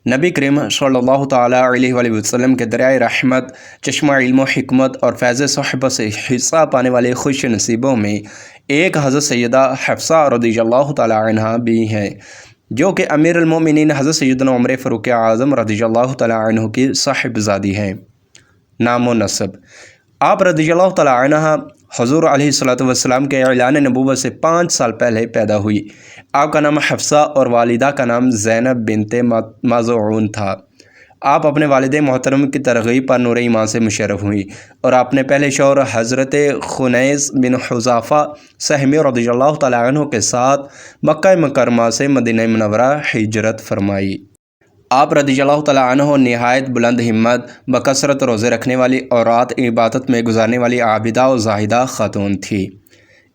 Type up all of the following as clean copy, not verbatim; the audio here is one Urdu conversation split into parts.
نبی کریم صلی اللہ تعالیٰ علیہ وآلہ وسلم کے دریائے رحمت، چشمہ علم و حکمت اور فیض صحبت سے حصہ پانے والے خوش نصیبوں میں ایک حضرت سیدہ حفصہ رضی اللہ تعالیٰ عنہ بھی ہیں، جو کہ امیر المومنین حضرت سیدنا عمر فاروق اعظم رضی اللہ تعالیٰ عنہ کی صاحبزادی ہیں۔ نام و نسب: آپ رضی اللہ تعالیٰ عنہ حضور علیہ الصلوۃ والسلام کے اعلان نبوت سے 5 سال پہلے پیدا ہوئی۔ آپ کا نام حفصہ اور والدہ کا نام زینب بنت مظعون تھا۔ آپ اپنے والد محترم کی ترغیب پر نور ایمان سے مشرف ہوئی اور اپنے پہلے شوہر حضرت خنیس بن حذافہ سہمی رضی اللہ تعالیٰ عنہ کے ساتھ مکہ مکرمہ سے مدینہ منورہ ہجرت فرمائی۔ آپ رضی اللہ تعالیٰ عنہ نہایت بلند ہمت، بکثرت روزے رکھنے والی اور رات عبادت میں گزارنے والی عابدہ و زاہدہ خاتون تھی۔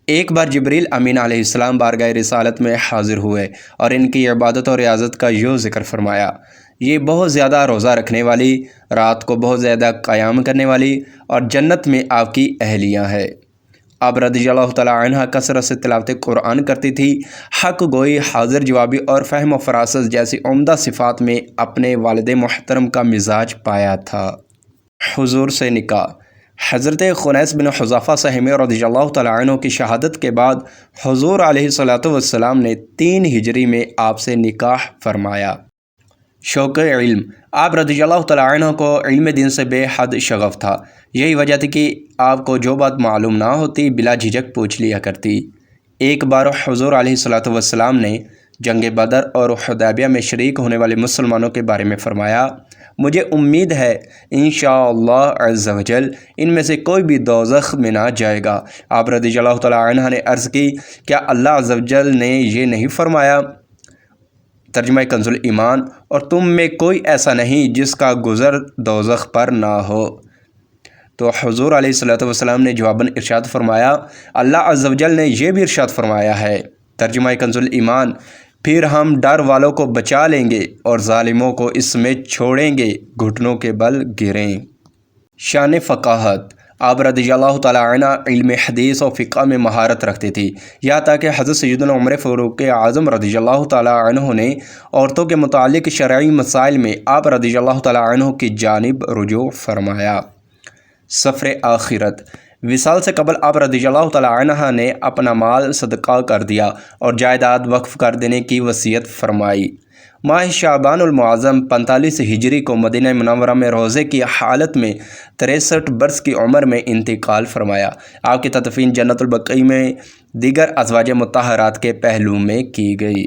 ایک بار جبریل امین علیہ السلام بارگاہ رسالت میں حاضر ہوئے اور ان کی عبادت اور ریاضت کا یوں ذکر فرمایا: یہ بہت زیادہ روزہ رکھنے والی، رات کو بہت زیادہ قیام کرنے والی اور جنت میں آپ کی اہلیہ ہے۔ آپ رضی اللہ تعالیٰ عنہ کثرت سے تلاوت قرآن کرتی تھی، حق گوئی، حاضر جوابی اور فہم و فراست جیسی عمدہ صفات میں اپنے والد محترم کا مزاج پایا تھا۔ حضور سے نکاح: حضرت خنیس بن حذافہ سہمی رضی اللہ تعالیٰ عنہ کی شہادت کے بعد حضور علیہ الصلوۃ والسلام نے 3 ہجری میں آپ سے نکاح فرمایا۔ شوق علم: آپ رضی اللہ تعالیٰ عنہ کو علم دین سے بے حد شغف تھا۔ یہی وجہ تھی کہ آپ کو جو بات معلوم نہ ہوتی بلا جھجک پوچھ لیا کرتی۔ ایک بار حضور علیہ الصلوۃ والسلام نے جنگ بدر اور حدیبیہ میں شریک ہونے والے مسلمانوں کے بارے میں فرمایا: مجھے امید ہے انشاءاللہ عز و جل ان میں سے کوئی بھی دوزخ میں نہ جائے گا۔ آپ رضی اللہ تعالیٰ عنہ نے عرض کی: کیا اللہ عز و جل نے یہ نہیں فرمایا؟ ترجمہ کنز ایمان: اور تم میں کوئی ایسا نہیں جس کا گزر دوزخ پر نہ ہو۔ تو حضور علیہ الصلوۃ والسلام نے جواباً ارشاد فرمایا: اللہ عز و جل نے یہ بھی ارشاد فرمایا ہے۔ ترجمہ کنز ایمان: پھر ہم ڈر والوں کو بچا لیں گے اور ظالموں کو اس میں چھوڑیں گے، گھٹنوں کے بل گریں۔ شان فقاہت: آپ رضی اللہ تعالیٰ عنہ علم حدیث و فقہ میں مہارت رکھتے تھے، یہاں تک کہ حضرت سیدنا عمر فاروق اعظم رضی اللہ تعالیٰ عنہ نے عورتوں کے متعلق شرعی مسائل میں آپ رضی اللہ تعالیٰ عنہ کی جانب رجوع فرمایا۔ سفر آخرت: وصال سے قبل آپ رضی اللہ تعالیٰ عنہ نے اپنا مال صدقہ کر دیا اور جائیداد وقف کر دینے کی وصیت فرمائی۔ ماہ شعبان المعظم 45 ہجری کو مدینہ منورہ میں روزے کی حالت میں 63 برس کی عمر میں انتقال فرمایا۔ آپ کی تدفین جنت البقیع میں دیگر ازواج مطہرات کے پہلو میں کی گئی۔